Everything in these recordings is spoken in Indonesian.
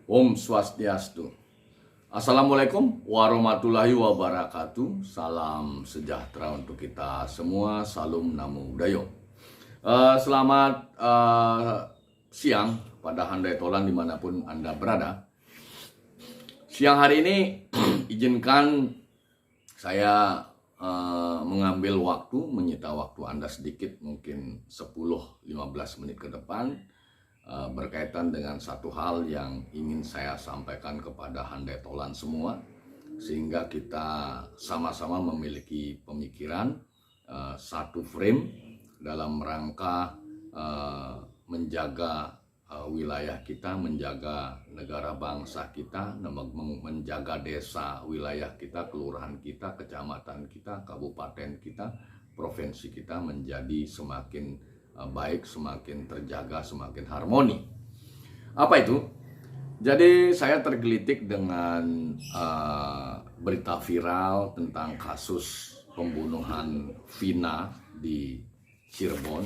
Om Swastiastu. Assalamualaikum warahmatullahi wabarakatuh. Salam sejahtera untuk kita semua. Salam Namo Buddhaya. Selamat siang pada handai tolan dimanapun Anda berada. Siang hari ini izinkan saya mengambil waktu, menyita waktu Anda sedikit, mungkin 10-15 menit ke depan, berkaitan dengan satu hal yang ingin saya sampaikan kepada handai tolan semua, sehingga kita sama-sama memiliki pemikiran satu frame dalam rangka menjaga wilayah kita, menjaga negara bangsa kita, menjaga desa wilayah kita, kelurahan kita, kecamatan kita, kabupaten kita, provinsi kita menjadi semakin baik, semakin terjaga, semakin harmoni. Apa itu? Jadi saya tergelitik dengan berita viral tentang kasus pembunuhan Vina di Cirebon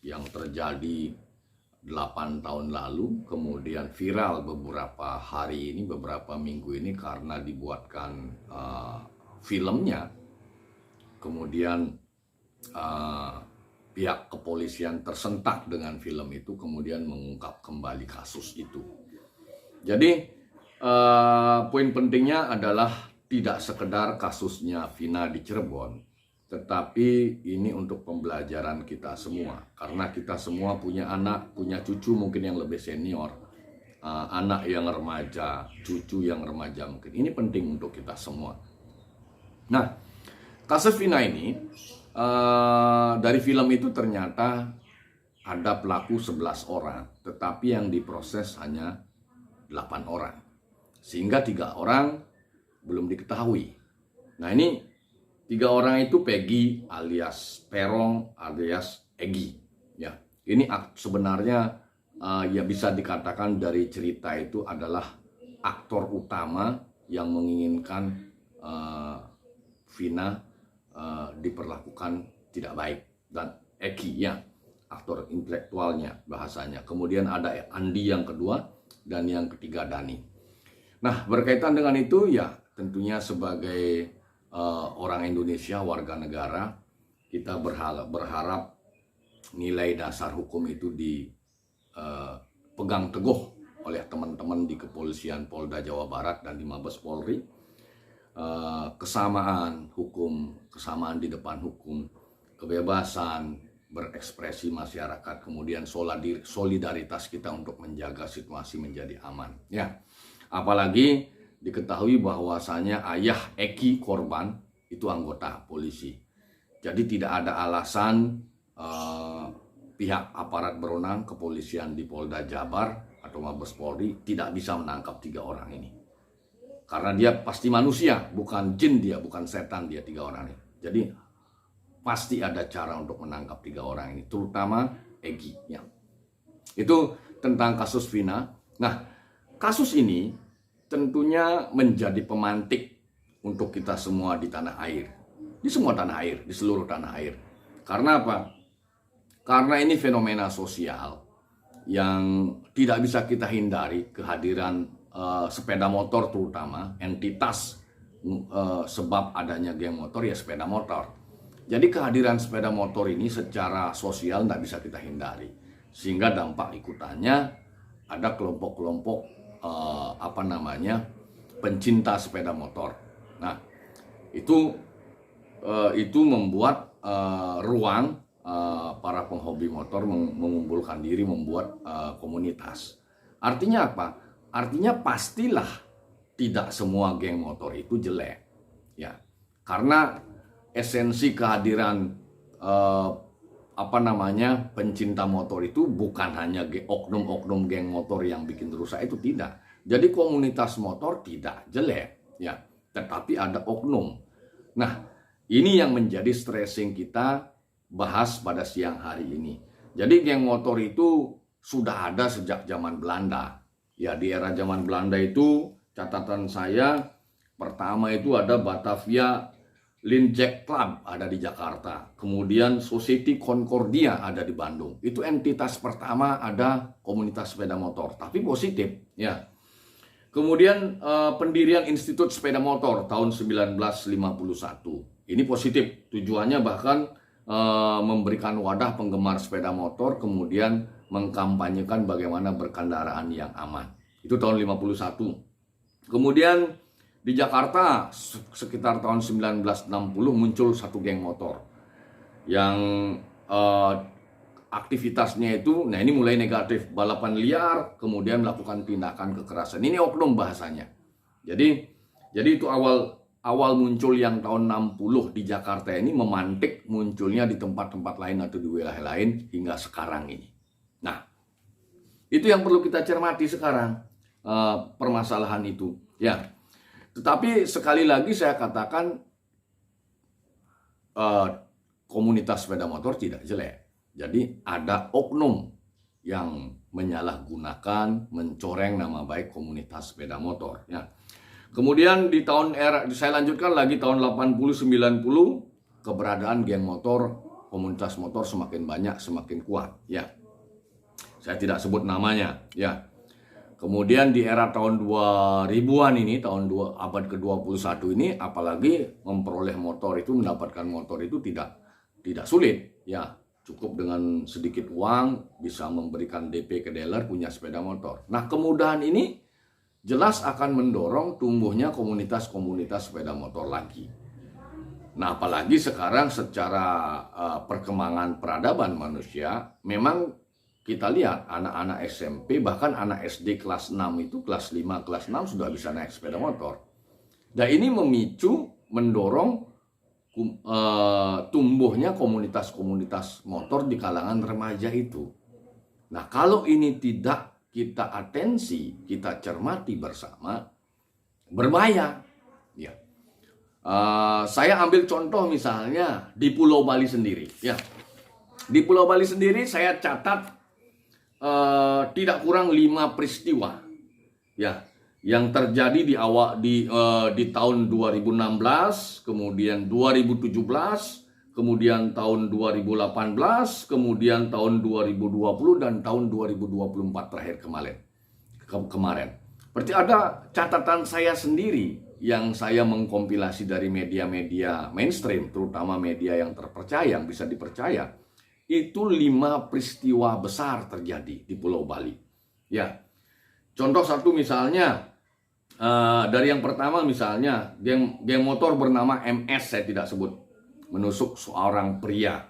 yang terjadi 8 tahun lalu, kemudian viral beberapa hari ini, beberapa minggu ini karena dibuatkan filmnya. Kemudian pihak kepolisian tersentak dengan film itu, kemudian mengungkap kembali kasus itu. Jadi poin pentingnya adalah tidak sekedar kasusnya Vina di Cirebon, tetapi ini untuk pembelajaran kita semua. Karena kita semua punya anak, punya cucu mungkin yang lebih senior, anak yang remaja, cucu yang remaja mungkin. Ini penting untuk kita semua. Nah, kasus Vina ini, dari film itu ternyata ada pelaku 11 orang, tetapi yang diproses hanya 8 orang. Sehingga 3 orang belum diketahui. Nah, ini 3 orang itu Peggy alias Perong alias Egi. Ya, ini sebenarnya ya bisa dikatakan dari cerita itu adalah aktor utama yang menginginkan Vina diperlakukan tidak baik, dan Eki ya aktor intelektualnya bahasanya. Kemudian ada Andi yang kedua, dan yang ketiga Dani. Nah, berkaitan dengan itu ya tentunya sebagai orang Indonesia, warga negara, kita berharap nilai dasar hukum itu dipegang teguh oleh teman-teman di kepolisian Polda Jawa Barat dan di Mabes Polri. Kesamaan hukum, kesamaan di depan hukum, kebebasan berekspresi masyarakat, kemudian solidaritas kita untuk menjaga situasi menjadi aman. Ya, apalagi diketahui bahwasanya ayah Eki korban itu anggota polisi. Jadi tidak ada alasan pihak aparat berwenang kepolisian di Polda Jabar atau Mabes Polri tidak bisa menangkap 3 orang ini. Karena dia pasti manusia, bukan jin dia, bukan setan dia 3 orang ini. Jadi pasti ada cara untuk menangkap 3 orang ini, terutama Egi. Ya. Itu tentang kasus Vina. Nah, kasus ini tentunya menjadi pemantik untuk kita semua di tanah air. Di semua tanah air, di seluruh tanah air. Karena apa? Karena ini fenomena sosial yang tidak bisa kita hindari, kehadiran sepeda motor terutama, entitas sebab adanya geng motor ya sepeda motor. Jadi kehadiran sepeda motor ini secara sosial tidak bisa kita hindari, sehingga dampak ikutannya ada kelompok-kelompok pencinta sepeda motor. Nah, itu membuat ruang para penghobi motor mengumpulkan diri, membuat komunitas. Artinya apa? Artinya pastilah tidak semua geng motor itu jelek, ya. Karena esensi kehadiran pencinta motor itu bukan hanya oknum-oknum geng motor yang bikin rusak, itu tidak. Jadi komunitas motor tidak jelek, ya. Tetapi ada oknum. Nah, ini yang menjadi stressing kita bahas pada siang hari ini. Jadi geng motor itu sudah ada sejak zaman Belanda. Ya, di era zaman Belanda itu catatan saya pertama itu ada Batavia Linjek Club ada di Jakarta. Kemudian Society Concordia ada di Bandung. Itu entitas pertama ada komunitas sepeda motor, tapi positif ya. Kemudian pendirian Institut Sepeda Motor tahun 1951. Ini positif, tujuannya bahkan memberikan wadah penggemar sepeda motor, kemudian mengkampanyekan bagaimana berkendaraan yang aman. Itu tahun 51. Kemudian di Jakarta sekitar tahun 1960 muncul satu geng motor yang aktivitasnya itu, nah ini mulai negatif, balapan liar, kemudian melakukan tindakan kekerasan. Ini oknum bahasanya. Jadi itu awal muncul yang tahun 60 di Jakarta ini memantik munculnya di tempat-tempat lain atau di wilayah lain hingga sekarang ini. Nah, itu yang perlu kita cermati sekarang, permasalahan itu. Ya, tetapi sekali lagi saya katakan komunitas sepeda motor tidak jelek. Jadi ada oknum yang menyalahgunakan, mencoreng nama baik komunitas sepeda motor. Ya. Kemudian di tahun saya lanjutkan lagi tahun 80-90, keberadaan geng motor, komunitas motor semakin banyak, semakin kuat. Ya, saya tidak sebut namanya. Ya. Kemudian di era tahun 2000-an ini, abad ke-21 ini, apalagi memperoleh motor itu, mendapatkan motor itu tidak sulit. Ya, cukup dengan sedikit uang bisa memberikan DP ke dealer, punya sepeda motor. Nah, kemudahan ini jelas akan mendorong tumbuhnya komunitas-komunitas sepeda motor lagi. Nah, apalagi sekarang secara perkembangan peradaban manusia, memang kita lihat anak-anak SMP, bahkan anak SD kelas 6 itu, kelas 5, kelas 6 sudah bisa naik sepeda motor. Dan ini mendorong tumbuhnya komunitas-komunitas motor di kalangan remaja itu. Nah, kalau ini tidak kita atensi, kita cermati bersama, berbahaya. Ya. Saya ambil contoh misalnya di Pulau Bali sendiri. Ya. Di Pulau Bali sendiri saya catat tidak kurang 5 peristiwa ya yang terjadi di tahun 2016, kemudian 2017, kemudian tahun 2018, kemudian tahun 2020 dan tahun 2024 terakhir kemarin. Berarti ada catatan saya sendiri yang saya mengkompilasi dari media-media mainstream, terutama media yang terpercaya, yang bisa dipercaya. Itu 5 peristiwa besar terjadi di Pulau Bali. Ya, contoh satu misalnya, dari yang pertama misalnya, geng motor bernama MS, saya tidak sebut, menusuk seorang pria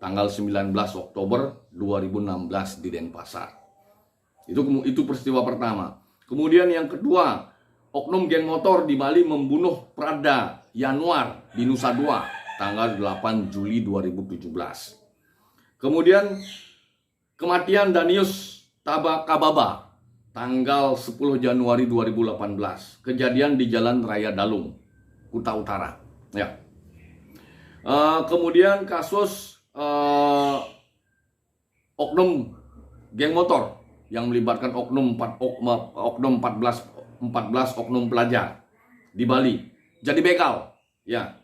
tanggal 19 Oktober 2016 di Denpasar. Itu peristiwa pertama. Kemudian yang kedua, oknum geng motor di Bali membunuh Prada Yanuar di Nusa Dua tanggal 8 Juli 2017. Kemudian kematian Danius Kababa tanggal 10 Januari 2018. Kejadian di Jalan Raya Dalung, Kuta Utara. Ya. Kemudian kasus oknum geng motor yang melibatkan oknum 14 oknum pelajar di Bali. Jadi begal. Ya.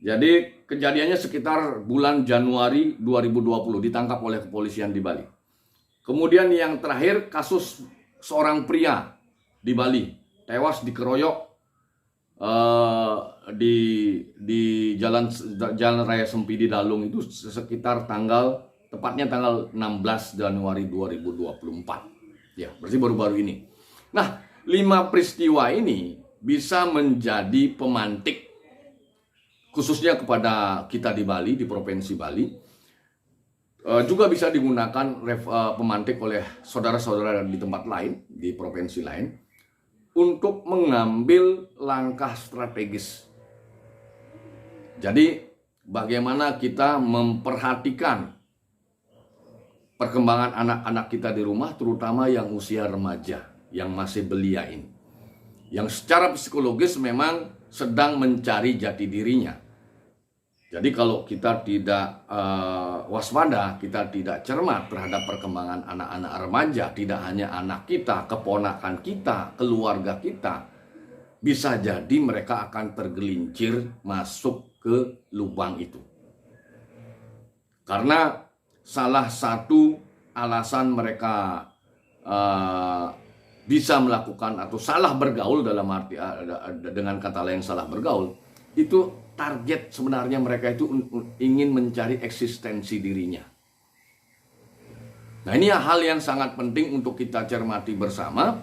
Jadi kejadiannya sekitar bulan Januari 2020, ditangkap oleh kepolisian di Bali. Kemudian yang terakhir kasus seorang pria di Bali tewas dikeroyok di jalan raya Sempidi Dalung itu sekitar tepatnya tanggal 16 Januari 2024. Ya, berarti baru-baru ini. Nah, 5 peristiwa ini bisa menjadi pemantik khususnya kepada kita di Bali, di Provinsi Bali, juga bisa digunakan pemantik oleh saudara-saudara di tempat lain, di provinsi lain, untuk mengambil langkah strategis. Jadi, bagaimana kita memperhatikan perkembangan anak-anak kita di rumah, terutama yang usia remaja, yang masih belia ini, yang secara psikologis memang sedang mencari jati dirinya. Jadi kalau kita tidak waspada, kita tidak cermat terhadap perkembangan anak-anak remaja, tidak hanya anak kita, keponakan kita, keluarga kita, bisa jadi mereka akan tergelincir masuk ke lubang itu. Karena salah satu alasan mereka bisa melakukan atau salah bergaul, dalam arti dengan kata lain salah bergaul, itu target sebenarnya mereka itu ingin mencari eksistensi dirinya. Nah, ini hal yang sangat penting untuk kita cermati bersama,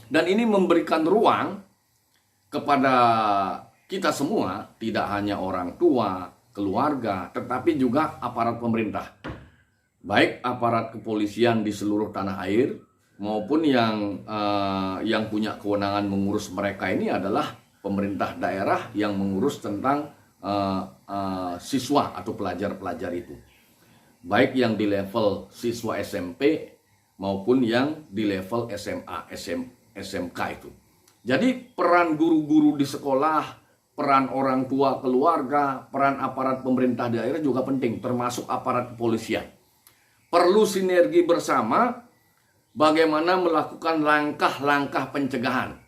dan ini memberikan ruang kepada kita semua, tidak hanya orang tua, keluarga, tetapi juga aparat pemerintah, baik aparat kepolisian di seluruh tanah air maupun yang punya kewenangan mengurus mereka ini adalah pemerintah daerah yang mengurus tentang siswa atau pelajar-pelajar itu, baik yang di level siswa SMP maupun yang di level SMA, SMK itu. Jadi peran guru-guru di sekolah, peran orang tua keluarga, peran aparat pemerintah daerah juga penting, termasuk aparat kepolisian. Perlu sinergi bersama bagaimana melakukan langkah-langkah pencegahan.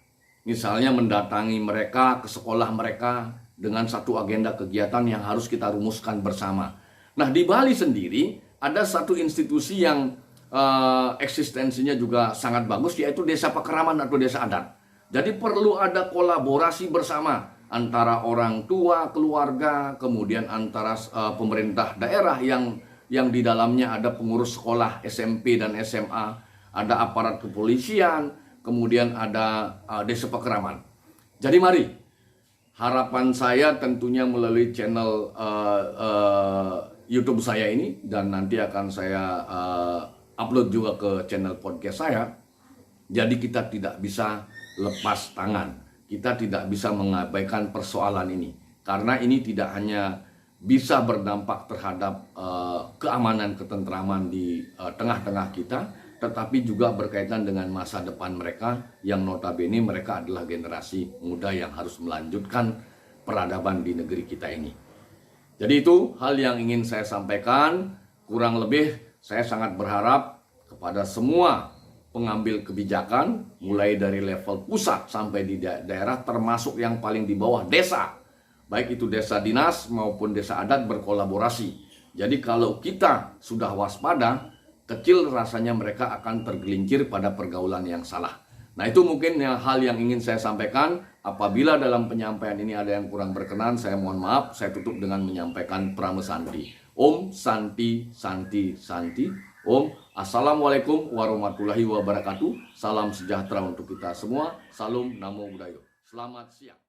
Misalnya mendatangi mereka ke sekolah mereka dengan satu agenda kegiatan yang harus kita rumuskan bersama. Nah, di Bali sendiri ada satu institusi yang eksistensinya juga sangat bagus, yaitu Desa Pakeraman atau Desa Adat. Jadi perlu ada kolaborasi bersama antara orang tua, keluarga, kemudian antara pemerintah daerah yang di dalamnya ada pengurus sekolah SMP dan SMA, ada aparat kepolisian, kemudian ada Desa Pakeraman. Jadi mari, harapan saya tentunya melalui channel YouTube saya ini, dan nanti akan saya upload juga ke channel podcast saya. Jadi kita tidak bisa lepas tangan, kita tidak bisa mengabaikan persoalan ini, karena ini tidak hanya bisa berdampak terhadap keamanan ketentraman di tengah-tengah kita, tetapi juga berkaitan dengan masa depan mereka yang notabene mereka adalah generasi muda yang harus melanjutkan peradaban di negeri kita ini. Jadi itu hal yang ingin saya sampaikan. Kurang lebih saya sangat berharap kepada semua pengambil kebijakan, mulai dari level pusat sampai di daerah, termasuk yang paling di bawah desa, baik itu desa dinas maupun desa adat, berkolaborasi. Jadi kalau kita sudah waspada, kecil rasanya mereka akan tergelincir pada pergaulan yang salah. Nah, itu mungkin hal yang ingin saya sampaikan. Apabila dalam penyampaian ini ada yang kurang berkenan, saya mohon maaf. Saya tutup dengan menyampaikan Pramesanti. Om Santi Santi Santi. Om. Assalamualaikum warahmatullahi wabarakatuh. Salam sejahtera untuk kita semua. Salam Namo Buddhaya. Selamat siang.